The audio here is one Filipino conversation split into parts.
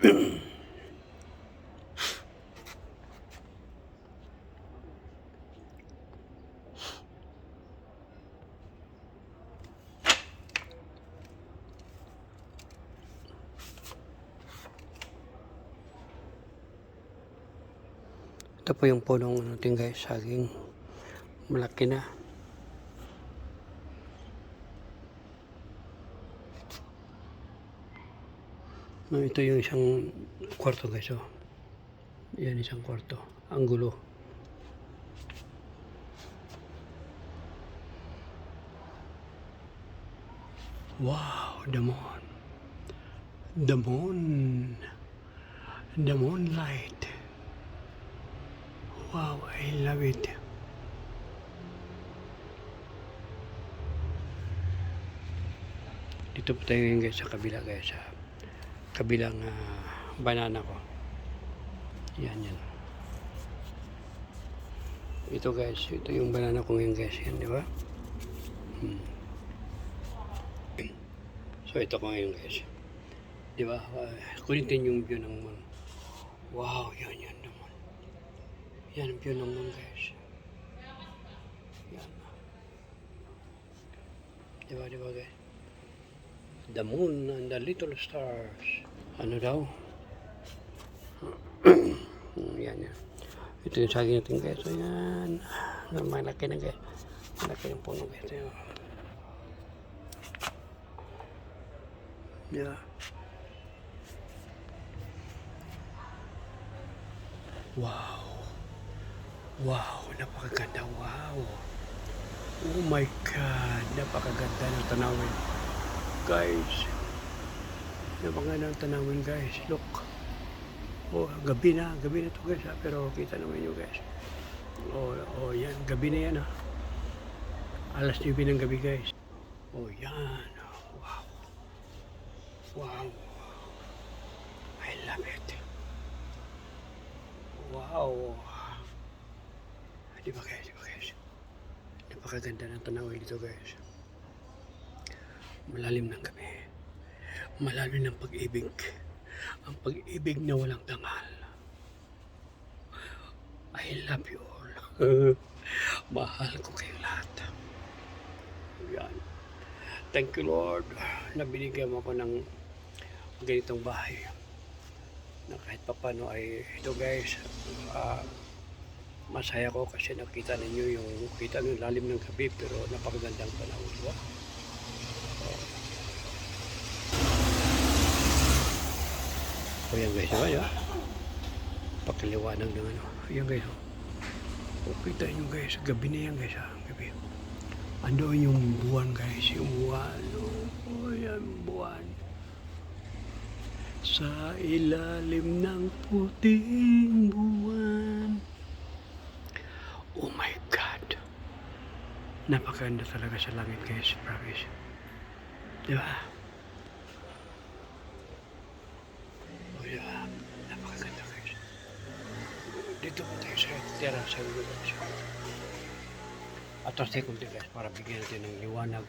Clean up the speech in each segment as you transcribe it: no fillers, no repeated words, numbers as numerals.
Ito po yung punong natin guys, saging malaki na. Ito yung isang kwarto guys. Oh. Yan isang kwarto. Ang gulo. Wow, the moon. The moon. The moonlight. Wow, I love it. Dito po tayo ngayon guys sa kabila guys. Sa kabilang banana ko. Yan. Ito guys, ito yung banana ko ngayon guys. Yan, di ba? So ito ko ngayon guys. Di ba? Kulitin yung view ng moon. Wow, yan naman. Yan ang view ng moon guys. Yan. Di ba guys? The moon and the little stars. Ano daw? Yan. Ito yung saging natin guys. So yan. Malaki na guys. Malaki yung puno guys. Yeah. Wow, napakaganda. Wow. Oh my God, napakaganda ng tanawin. Guys, napakaganda ng tanawin guys. Look. Oh, gabi na to guys. Pero kita naman nyo guys. Oh, yan. Gabi na yan. Alas 9 ng gabi guys. Oh, yan. Wow. I love it. Wow. Di ba guys? Napakaganda ng tanawin dito guys. Malalim ng gabi. Malalim ng pag-ibig. Ang pag-ibig na walang dangal. I love you all. Mahal ko kayong lahat. Yan. Thank you Lord na binigyan mo ko ng ganitong bahay. Na kahit papano ay ito guys, masaya ko kasi nakita ninyo yung lalim ng gabi pero napakagandang panahon. Diba? O yan guys, diba? Pakiliwanag ng ano. Yan guys. O kita nyo guys, gabi na yan guys. Gabi. Andoon yung buwan guys, yung buwan. O yan buwan. Sa ilalim ng puting buwan. Oh my God. Napakaganda talaga sa langit guys, promise. Diba? Oh yeah, napakaganda guys. Dito po tayo sa tira sa ulo guys. Atras tayo kunti guys para bigyan natin ng liwanag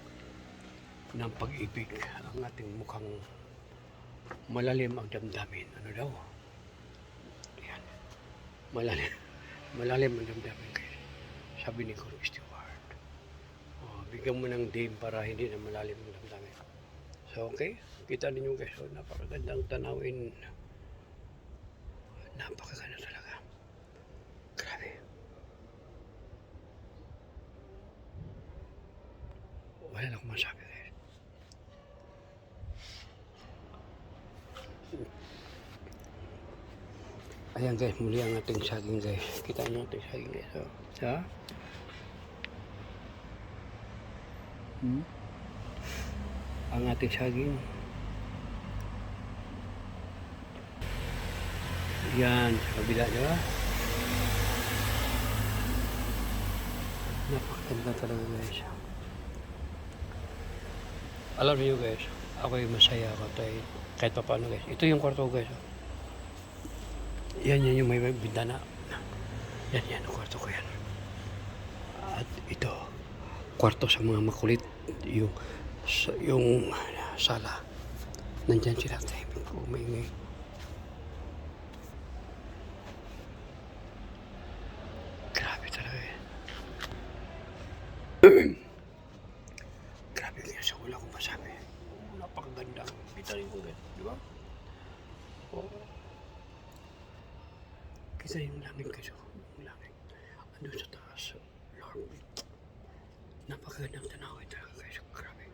ng pag-ibig ang ating mukhang malalim ang damdamin. Ano daw? Yan. Malalim ang damdamin guys. Sabi ni Guru Stewart. Bigyan mo ng dame para hindi na malalim ang damdamin. So okay, kita ninyo guys. So, napakagandang tanawin. Napakaganda talaga. Grabe. Wala na akong masabi guys. Ayan guys, muli ang ating saging guys. Kita nyo ating saging guys. So, ang ating saging. Yan, sa kabila nyo. Napakaganda talaga guys. Alam niyo guys, ako'y masaya ako tayo kahit pa paano guys. Ito yung kwarto guys. Yan yung may bintana. Yan ang kwarto ko yan. At ito, kwarto sa mga makulit. Yung sala. Nandyan sila tayo. Umingay. kita rin ko guys, di ba? Oh. Kita yung langit guys, yung langit. Ano sa taas, Lord. Napakagandang tanawin talaga guys, grabe.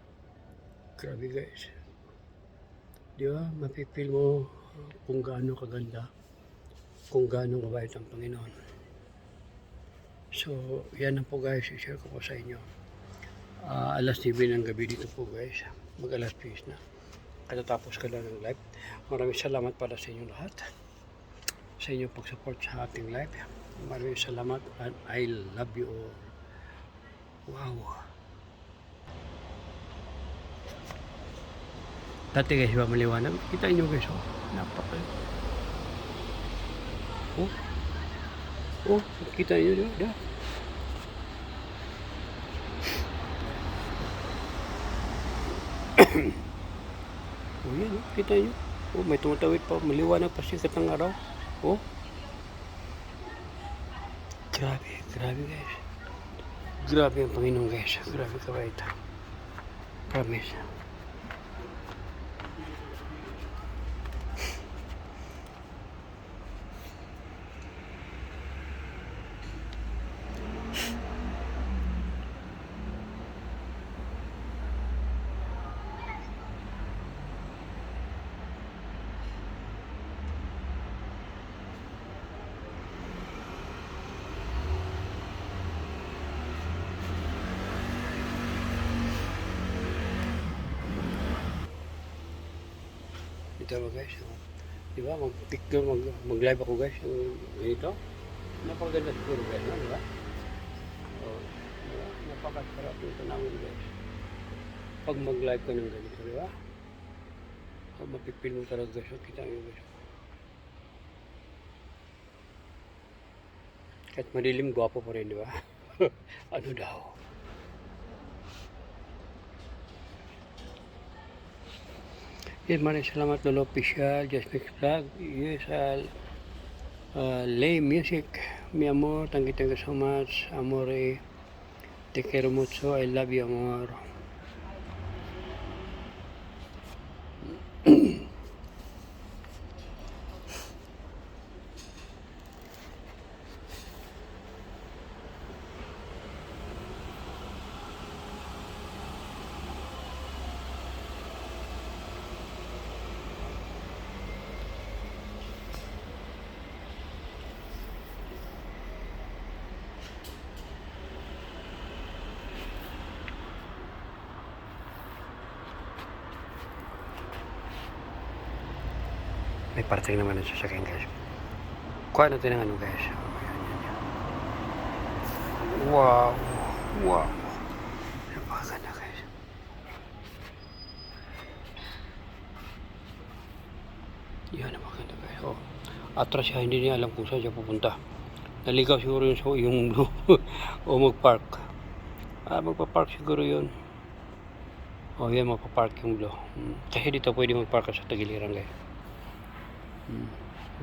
Grabe guys. Di ba, mapipil mo kung gaano kaganda, kung gaano kabait ang Panginoon. So, yan na po guys, i-share ko po sa inyo. Alas 9 ng gabi dito po guys, mag alas 10 na. Katatapos ka lang ng live. Maraming salamat para sa inyo lahat. Sa inyong pag-support sa ating live. Maraming salamat and I love you all. Wow. Dati guys, ba maliwanag? Kita nyo guys, oh. Napaka. Oh. Oh, kita nyo diba? Oh, yan, oh. Kita nyo. Oh, may tumatawid pa. Maliwanag pa sikat ng araw. Oh. Grabe, grabe guys. Grabe ang Panginoon guys. Grabe kabait. Promise. Ito ba guys, di ba? Mag-live ako guys, ito. Napakaganda siguro guys, di ba? Oh, diba? Napakasarap ito namin guys. Pag mag-live ka ng ganito, di ba? Pag mapipil mo talaga guys, kita nyo guys. Kahit madilim, gwapo pa rin, di ba? Ano daw? Yes, maraming salamat Lolo Official, Just Mix Vlog, USL, Lay Music, mi amor, thank you so much, amore, te quiero mucho, I love you amor. May parting naman ang sasakyan guys. Kuha natin ang ano guys. Wow. Wow. Napakaganda guys. Yan, napakaganda guys. Oh. Atras siya, hindi niya alam kung saan siya pupunta. Naligaw siguro yung blue. O mag-park. Magpa-park siguro yun. O yan, magpa-park yung blue. Kasi dito pwede mag-park sa tagiliran guys.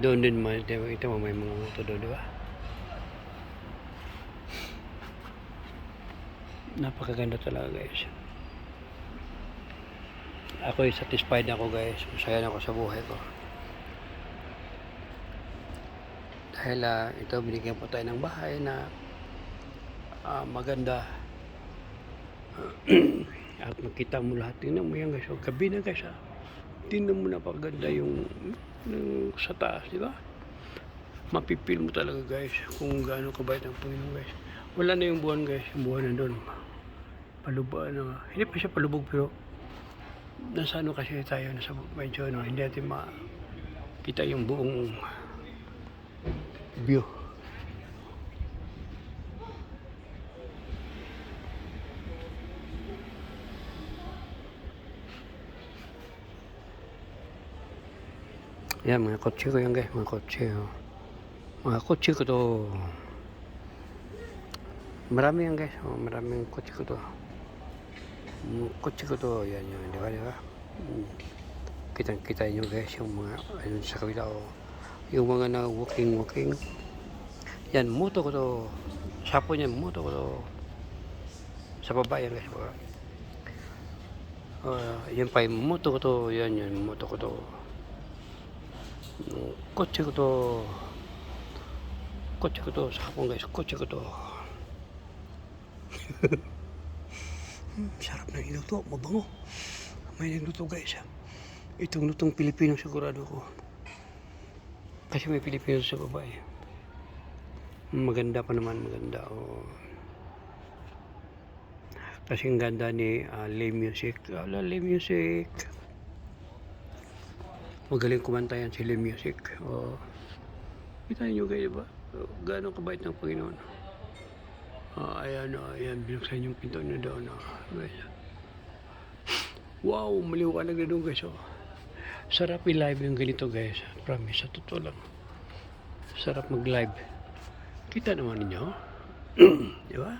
Doon din man, ito may mga moto doon, di ba? Napakaganda talaga guys. Ako ay satisfied ako guys. Masaya na ako sa buhay ko. Dahil ito binigyan po tayo ng bahay na maganda. At makita mo lahat. Tingnan mo yan guys. Gabi na guys. Tingnan mo napakaganda yung sa taas, di ba? Mapipil mo talaga guys kung gaano kabait ang Panginoon guys. Wala na yung buwan guys, yung buwan nandun. Palubog na, hindi pa siya palubog pero nasa ano kasi tayo, nasa medyo ano, hindi natin makita yung buong view. Yan, mga kotse ko yan guys, mga kotse. Oh. Mga kotse ko to. Marami yan guys, oh, maraming kotse ko to. Kotse ko to, yan, di ba, di ba? Kitang-kita nyo guys, yung mga, ayun sa kabila, oh. Yung mga na walking. Yan, moto ko to. Sapo niyan, moto ko to. Sa baba yan guys, baba. Yan pa yung moto ko to. Yan, moto ko to. Kotse ko to. Kotse ko to. Sa hapon guys, kotse ko to. Sarap ng iluto. Mabango. May nagluto guys. Itong lutong Pilipino sigurado ko. Kasi may Pilipino sa babae. Maganda pa naman, maganda. Oh. Kasi ang ganda ni Lay Music. Lay Music. Magaling kumanta yan si Lay Music. Oh. Kita niyo kayo ba? Gano'ng kabait ng Panginoon. Ayan, binuksan yung pinto niya doon. Guys. Wow, maliwanag na doon guys. Sarap i-live yung ganito guys. Promise, sa totoo lang. Sarap mag-live. Kita naman ninyo. Di ba?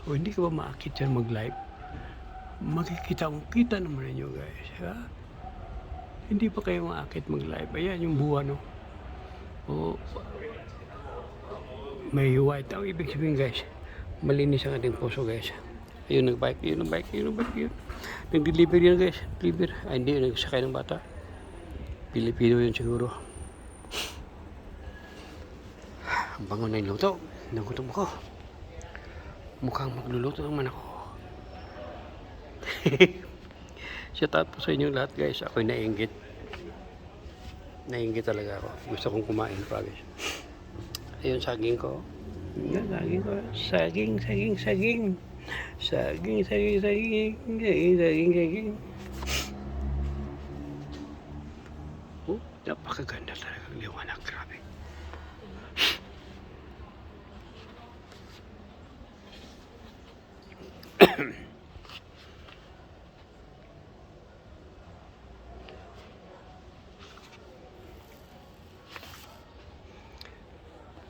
O hindi ka ba maakit yan mag-live? Makikita mo, kita naman ninyo guys. Ha? Hindi pa kayo maakit mag-live. Ayan yung buwan, no? O, may white. Ang ibig sabihin guys, malinis ang ating puso guys. Ayun nag-bike, yun. Nag-deliver yan guys. Deliver. Ay hindi, nagsakay ng bata. Pilipino yun siguro. Ang bango na yung luto. Nagutom ako. Mukhang magluluto naman ako. Shout out po sa inyo lahat guys. Ako'y nainggit. Nainggit talaga ako. Gusto kong kumain pa guys. Ayun, saging ko. Saging ko. Saging. Oh, napakaganda talaga ang liwanag. Grabe.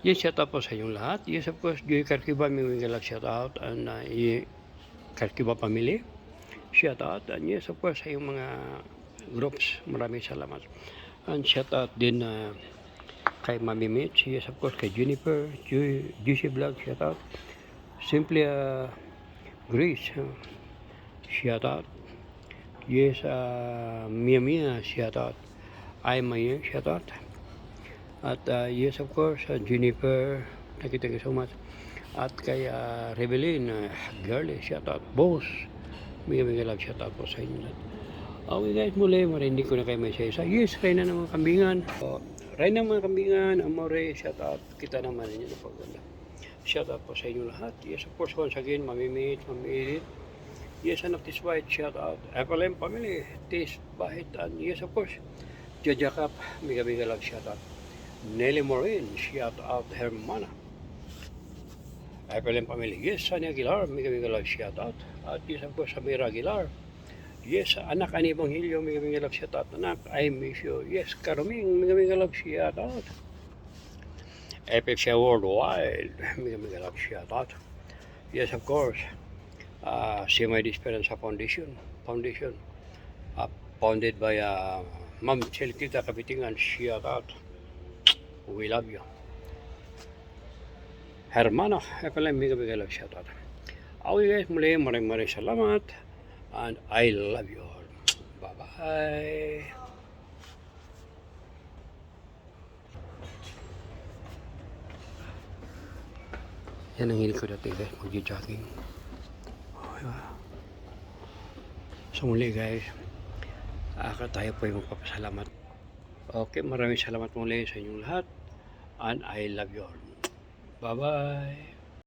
Yes, shout out po sa inyong lahat. Yes, of course, Joy Karkiba, may galag shout out. And Karkiba family, shout out. And yes, of course, sa iyong mga groups, maraming salamat. And shout out din kay Mami Mitch. Yes, of course, kay Jennifer, Juicy Vlog, shout out. Simply Grace, shout out. Yes, Mia, shout out. I'm Maya, shout out. At yes, of course, Jennifer, thank you so much. At kay Revelyn, girlie, shout out. Boss, may love shout out po sa inyo lahat. Okay guys, muli, marinig ko na kayo may isa-isa. Yes, Reyna ng mga kambingan. Reyna ng mga kambingan, Amore, shout out. Kita naman ninyo na paganda. Shout out po sa inyo lahat. Yes, of course, once again, Mami Meet, Mami Edith. Yes, anak Tis White, shout out. FLM family, Tis Bahit. And yes, of course, Jajakap, may love shout out. Nelly Morin, shout out Hermana. FLM family, yes, Sanya Aguilar, may love shout out. At yes, of course, Samira Aguilar. Yes, anak ani Evangelio, may love shout out. Anak, I miss you. Yes, Karuming, may love shout out. Epic Share Worldwide, may love shout out. Yes, of course, Semi Disperanza Foundation, founded by Ma'am Chelkita Kapitingan, shout out. We love you. Hermano, FLM, may love shout out. Okay guys, muli maraming salamat. And I love you all. Bye-bye. Yan ang hilig ko dati guys, mag-jogging. So muli guys, tayo po yung magpapasalamat. Okay, maraming salamat muli sa inyong lahat. And I love you all. Bye-bye.